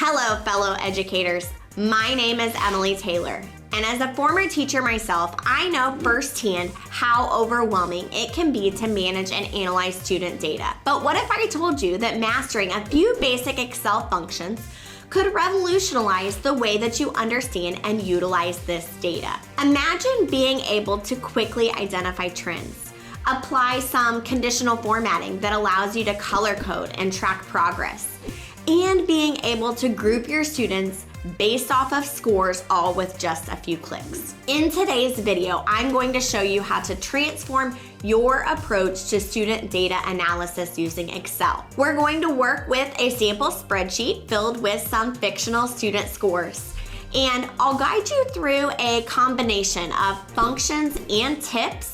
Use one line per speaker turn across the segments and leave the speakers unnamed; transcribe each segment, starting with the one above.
Hello, fellow educators. My name is Emily Taylor, and as a former teacher myself, I know firsthand how overwhelming it can be to manage and analyze student data. But what if I told you that mastering a few basic Excel functions could revolutionize the way that you understand and utilize this data? Imagine being able to quickly identify trends, apply some conditional formatting that allows you to color code and track progress, and being able to group your students based off of scores, all with just a few clicks. In today's video, I'm going to show you how to transform your approach to student data analysis using Excel. We're going to work with a sample spreadsheet filled with some fictional student scores, and I'll guide you through a combination of functions and tips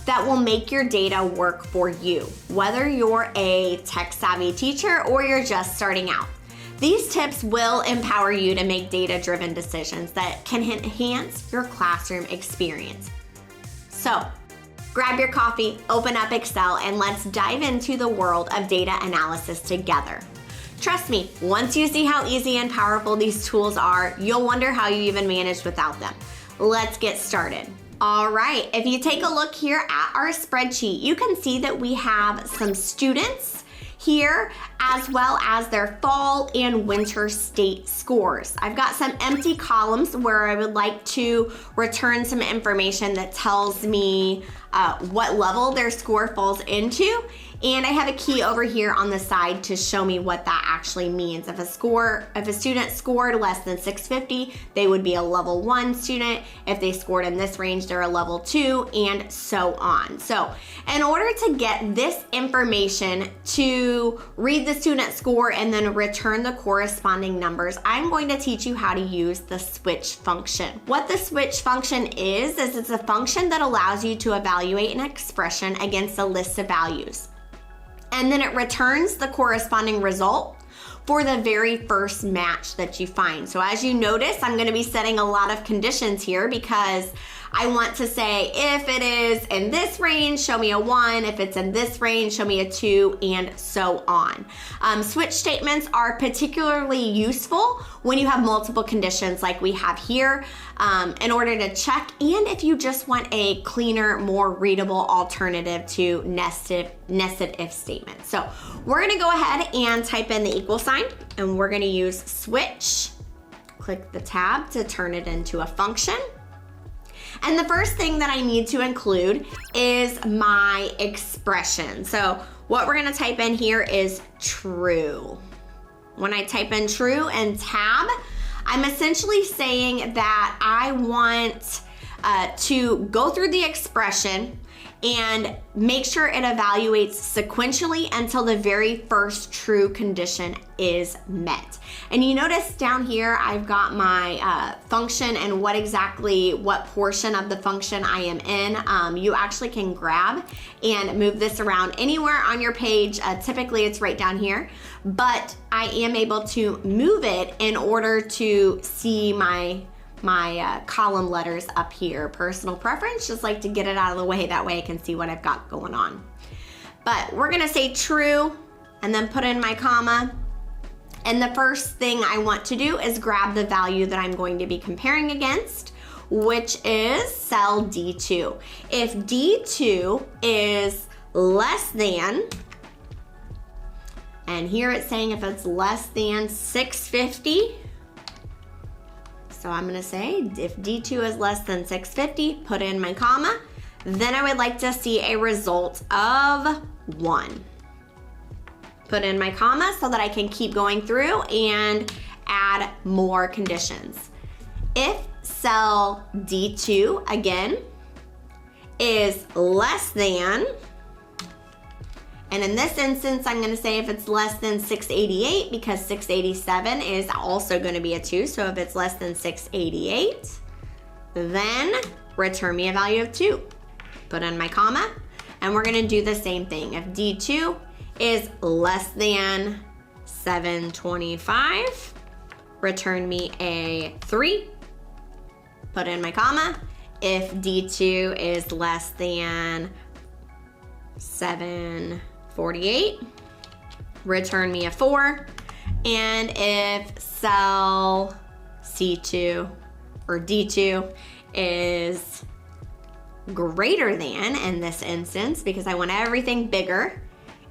that will make your data work for you, whether you're a tech-savvy teacher or you're just starting out. These tips will empower you to make data-driven decisions that can enhance your classroom experience. So, grab your coffee, open up Excel, and let's dive into the world of data analysis together. Trust me, once you see how easy and powerful these tools are, you'll wonder how you even managed without them. Let's get started. All right, if you take a look here at our spreadsheet, you can see that we have some students here, as well as their fall and winter state scores. I've got some empty columns where I would like to return some information that tells me what level their score falls into. And I have a key over here on the side to show me what that actually means. If a student scored less than 650, they would be a level 1 student. If they scored in this range, they're a level 2, and so on. So in order to get this information to read the student score and then return the corresponding numbers, I'm going to teach you how to use the switch function. What the switch function is it's a function that allows you to evaluate an expression against a list of values. And then it returns the corresponding result for the very first match that you find. So as you notice, I'm gonna be setting a lot of conditions here because I want to say, if it is in this range, show me a 1. If it's in this range, show me a 2, and so on. Switch statements are particularly useful when you have multiple conditions like we have here in order to check, and if you just want a cleaner, more readable alternative to nested if statements. So we're gonna go ahead and type in the equal sign, and we're gonna use switch. Click the tab to turn it into a function. And the first thing that I need to include is my expression. So what we're gonna type in here is true. When I type in true and tab, I'm essentially saying that I want to go through the expression and make sure it evaluates sequentially until the very first true condition is met. And you notice down here, I've got my function and what portion of the function I am in. You actually can grab and move this around anywhere on your page. Typically it's right down here, but I am able to move it in order to see my column letters up here. Personal preference, just like to get it out of the way, that way I can see what I've got going on. But we're gonna say true and then put in my comma. And the first thing I want to do is grab the value that I'm going to be comparing against, which is cell D2. If D2 is less than, and here it's saying if it's less than 650, so I'm gonna say if D2 is less than 650, put in my comma, then I would like to see a result of 1. Put in my comma so that I can keep going through and add more conditions. If cell D2, again, is less than, and in this instance, I'm gonna say if it's less than 688, because 687 is also gonna be a 2, so if it's less than 688, then return me a value of 2. Put in my comma, and we're gonna do the same thing. If D2 is less than 725, return me a 3. Put in my comma. If D2 is less than 748, return me a 4. And if cell C2 or D2 is greater than, in this instance, because I want everything bigger,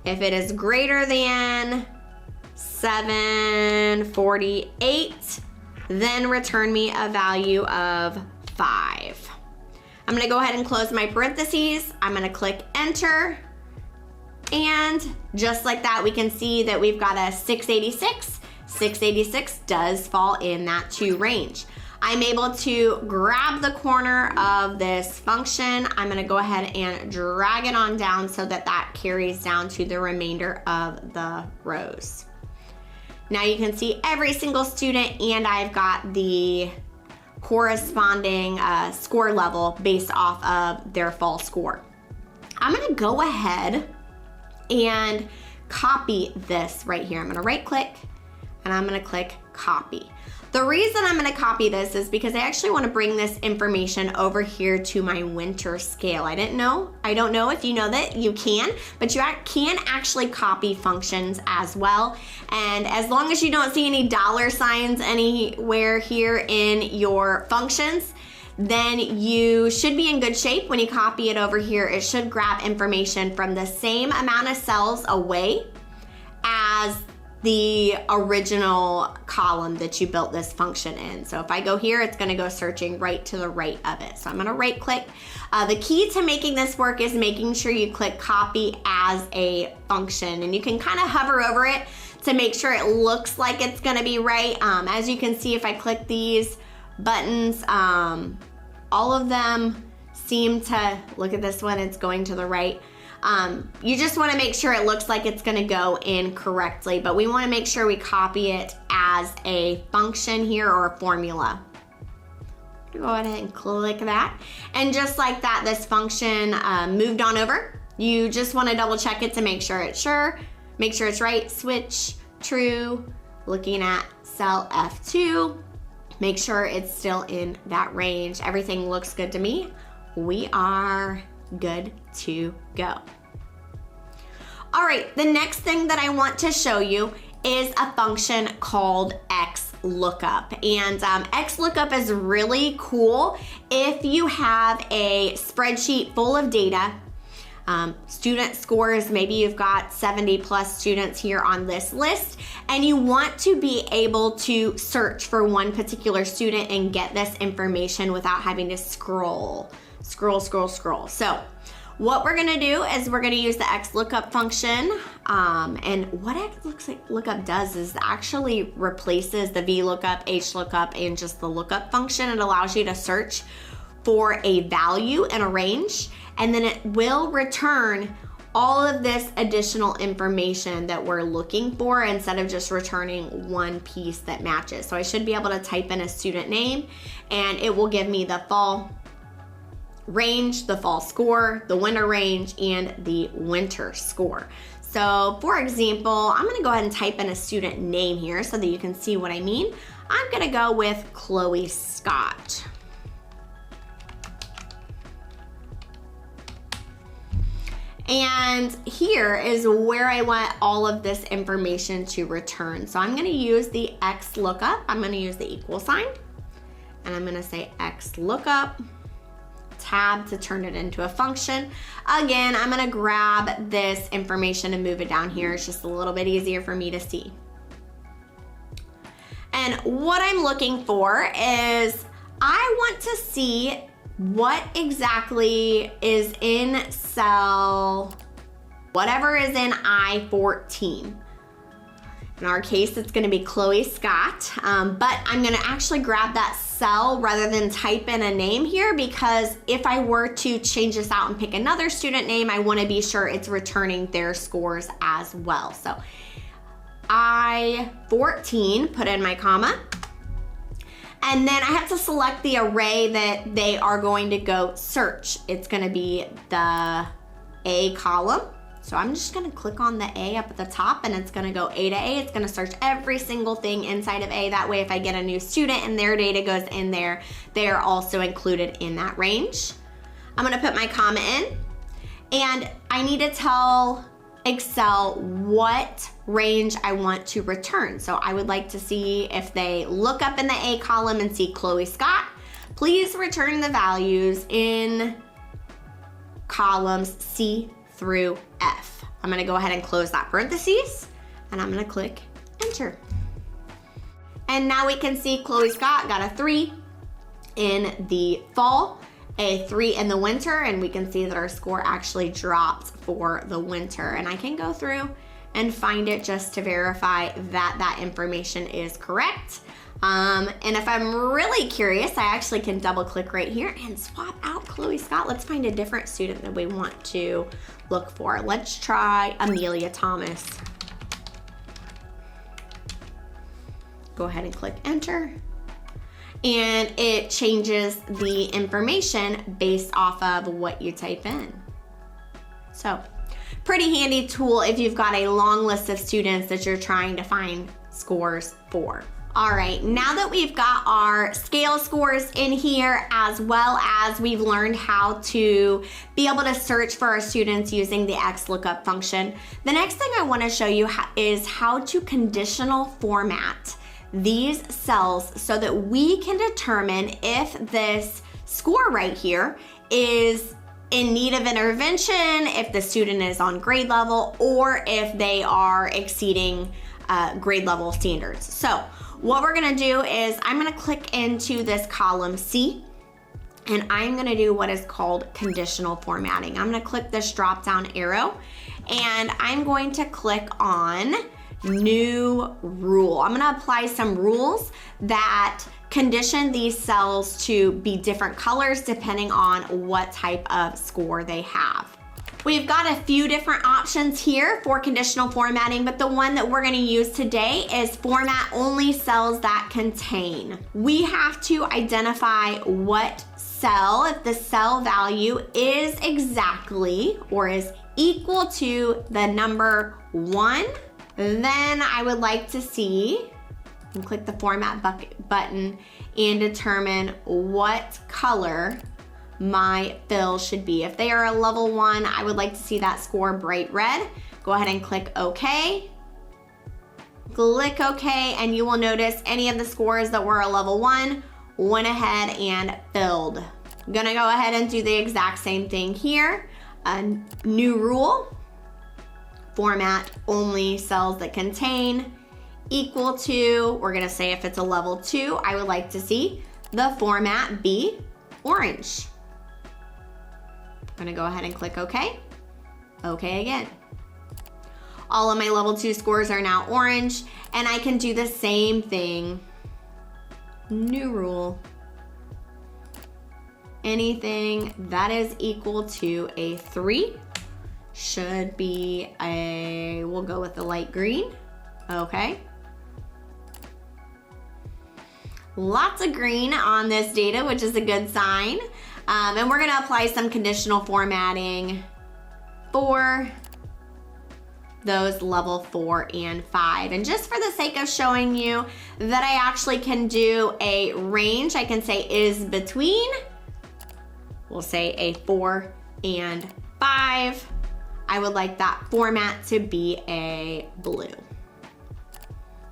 if it is greater than 748, then return me a value of 5. I'm gonna go ahead and close my parentheses. I'm gonna click enter. And just like that, we can see that we've got a 686. 686 does fall in that 2 range. I'm able to grab the corner of this function. I'm gonna go ahead and drag it on down so that that carries down to the remainder of the rows. Now you can see every single student, and I've got the corresponding score level based off of their fall score. I'm gonna go ahead and copy this right here. I'm gonna right click and I'm gonna click copy. The reason I'm gonna copy this is because I actually wanna bring this information over here to my winter scale. I don't know if you know that you can, but you can actually copy functions as well. And as long as you don't see any dollar signs anywhere here in your functions, then you should be in good shape. When you copy it over here, it should grab information from the same amount of cells away as the original column that you built this function in. So if I go here, it's gonna go searching right to the right of it. So I'm gonna right click. The key to making this work is making sure you click copy as a function, and you can kind of hover over it to make sure it looks like it's gonna be right. As you can see, if I click these buttons, all of them seem to, look at this one, it's going to the right. You just want to make sure it looks like it's going to go in correctly, but we want to make sure we copy it as a function here or a formula. Go ahead and click that. And just like that, this function moved on over. You just want to double check it to make sure it's right. Switch true, looking at cell F2. Make sure it's still in that range. Everything looks good to me. We are good to go. All right, the next thing that I want to show you is a function called XLOOKUP. And XLOOKUP is really cool if you have a spreadsheet full of data, student scores, maybe you've got 70 plus students here on this list, and you want to be able to search for one particular student and get this information without having to scroll. So what we're gonna do is we're gonna use the XLOOKUP function, and what XLOOKUP does is actually replaces the VLOOKUP, HLOOKUP, and just the lookup function. It allows you to search for a value in a range, and then it will return all of this additional information that we're looking for instead of just returning one piece that matches. So I should be able to type in a student name, and it will give me the fall range, the fall score, the winter range, and the winter score. So for example, I'm gonna go ahead and type in a student name here so that you can see what I mean. I'm gonna go with Chloe Scott. And here is where I want all of this information to return. So I'm gonna use the XLOOKUP. I'm gonna use the equal sign, and I'm gonna say XLOOKUP, tab to turn it into a function. Again, I'm gonna grab this information and move it down here. It's just a little bit easier for me to see. And what I'm looking for is I want to see what exactly is in cell, whatever is in I-14. In our case, it's gonna be Chloe Scott, but I'm gonna actually grab that cell rather than type in a name here, because if I were to change this out and pick another student name, I wanna be sure it's returning their scores as well. So I-14, put in my comma, and then I have to select the array that they are going to go search. It's gonna be the A column. So I'm just gonna click on the A up at the top, and it's gonna go A to A. It's gonna search every single thing inside of A. That way, if I get a new student and their data goes in there, they are also included in that range. I'm gonna put my comma in, and I need to tell Excel what range I want to return. So I would like to see if they look up in the A column and see Chloe Scott, please return the values in columns C through F. I'm gonna go ahead and close that parentheses and I'm gonna click enter. And now we can see Chloe Scott got a 3 in the fall, a 3 in the winter, and we can see that our score actually dropped for the winter. And I can go through and find it just to verify that that information is correct. And if I'm really curious, I actually can double click right here and swap out Chloe Scott. Let's find a different student that we want to look for. Let's try Amelia Thomas. Go ahead and click enter. And it changes the information based off of what you type in. So, pretty handy tool if you've got a long list of students that you're trying to find scores for. All right, now that we've got our scale scores in here, as well as we've learned how to be able to search for our students using the XLOOKUP function, the next thing I want to show you is how to conditional format these cells so that we can determine if this score right here is in need of intervention, if the student is on grade level, or if they are exceeding grade level standards. So what we're gonna do is I'm gonna click into this column C, and I'm gonna do what is called conditional formatting. I'm gonna click this drop down arrow, and I'm going to click on new rule. I'm gonna apply some rules that condition these cells to be different colors depending on what type of score they have. We've got a few different options here for conditional formatting, but the one that we're gonna use today is format only cells that contain. We have to identify what cell, if the cell value is exactly or is equal to the number 1, then I would like to see, and click the format button and determine what color my fill should be. If they are a level 1, I would like to see that score bright red. Go ahead and click OK. Click OK, and you will notice any of the scores that were a level 1 went ahead and filled. I'm gonna go ahead and do the exact same thing here. A new rule. Format only cells that contain equal to, we're gonna say if it's a level 2, I would like to see the format be orange. I'm gonna go ahead and click OK. OK again. All of my level 2 scores are now orange, and I can do the same thing. New rule. Anything that is equal to a 3 should be a, we'll go with the light green. Okay. Lots of green on this data, which is a good sign. And we're gonna apply some conditional formatting for those level 4 and 5. And just for the sake of showing you that I actually can do a range, I can say is between, we'll say a 4 and 5. I would like that format to be a blue.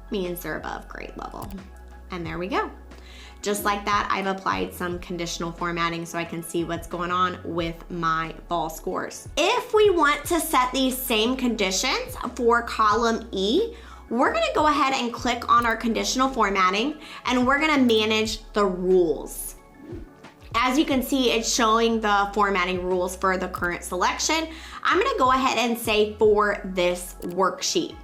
Means they're above grade level. And there we go. Just like that, I've applied some conditional formatting so I can see what's going on with my fall scores. If we want to set these same conditions for column E, we're gonna go ahead and click on our conditional formatting, and we're gonna manage the rules. As you can see, it's showing the formatting rules for the current selection. I'm gonna go ahead and say for this worksheet.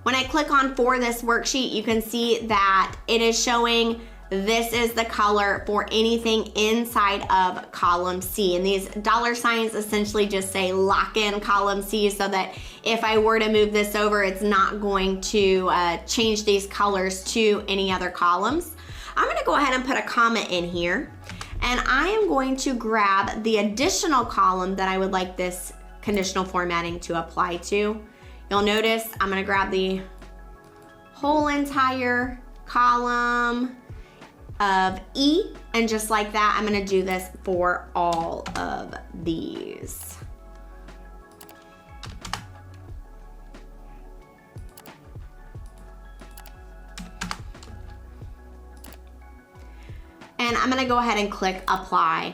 When I click on for this worksheet, you can see that it is showing this is the color for anything inside of column C. And these dollar signs essentially just say lock in column C, so that if I were to move this over, it's not going to change these colors to any other columns. I'm gonna go ahead and put a comma in here, and I am going to grab the additional column that I would like this conditional formatting to apply to. You'll notice I'm gonna grab the whole entire column of E, and just like that, I'm gonna do this for all of these. and I'm gonna go ahead and click apply.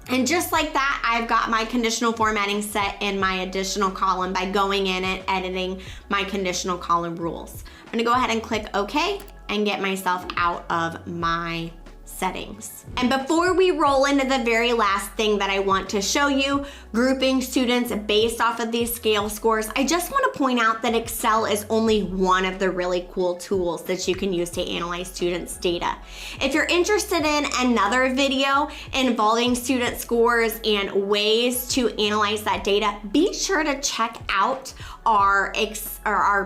And just like that, I've got my conditional formatting set in my additional column by going in and editing my conditional column rules. I'm gonna go ahead and click OK and get myself out of my settings. And before we roll into the very last thing that I want to show you, grouping students based off of these scale scores, I just want to point out that Excel is only one of the really cool tools that you can use to analyze students' data. If you're interested in another video involving student scores and ways to analyze that data, be sure to check out our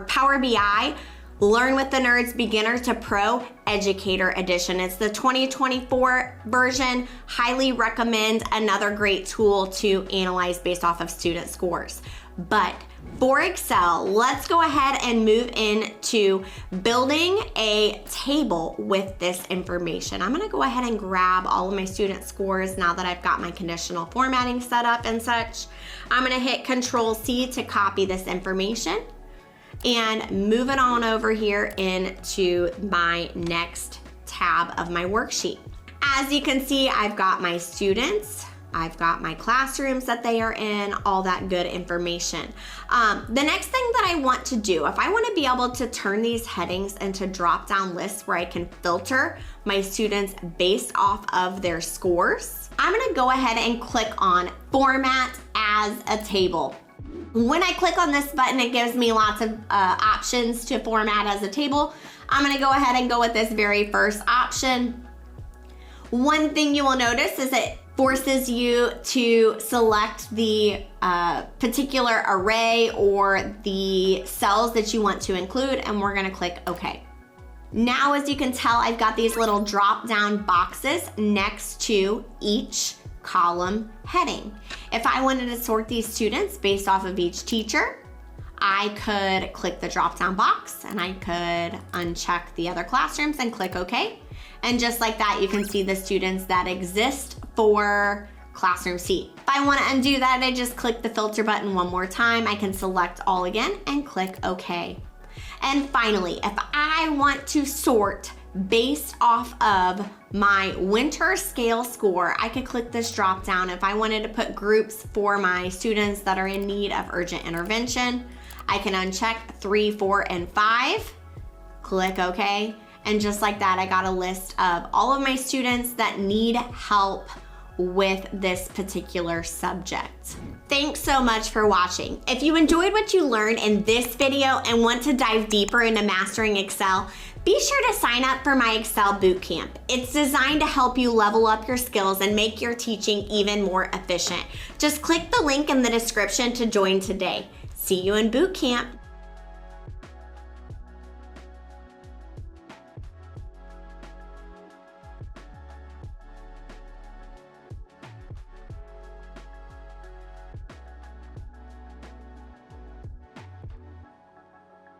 Power BI Learn with the Nerds Beginner to Pro Educator Edition. It's the 2024 version. Highly recommend, another great tool to analyze based off of student scores. But for Excel, let's go ahead and move into building a table with this information. I'm gonna go ahead and grab all of my student scores now that I've got my conditional formatting set up and such. I'm gonna hit Control-C to copy this information and move it on over here into my next tab of my worksheet. As you can see, I've got my students, I've got my classrooms that they are in, all that good information. The next thing that I want to do, if I want to be able to turn these headings into drop-down lists where I can filter my students based off of their scores, I'm going to go ahead and click on Format as a Table. When I click on this button, it gives me lots of options to format as a table. I'm gonna go ahead and go with this very first option. One thing you will notice is it forces you to select the particular array or the cells that you want to include, and we're gonna click OK. Now, as you can tell, I've got these little drop-down boxes next to each column heading. If I wanted to sort these students based off of each teacher, I could click the drop-down box and I could uncheck the other classrooms and click OK. And just like that, you can see the students that exist for classroom C. If I want to undo that, I just click the filter button one more time. I can select all again and click OK. And finally, if I want to sort based off of my winter scale score, I could click this drop down. If I wanted to put groups for my students that are in need of urgent intervention, I can uncheck 3, 4, and 5, click OK. And just like that, I got a list of all of my students that need help with this particular subject. Thanks so much for watching. If you enjoyed what you learned in this video and want to dive deeper into mastering Excel, be sure to sign up for my Excel Bootcamp. It's designed to help you level up your skills and make your teaching even more efficient. Just click the link in the description to join today. See you in Bootcamp.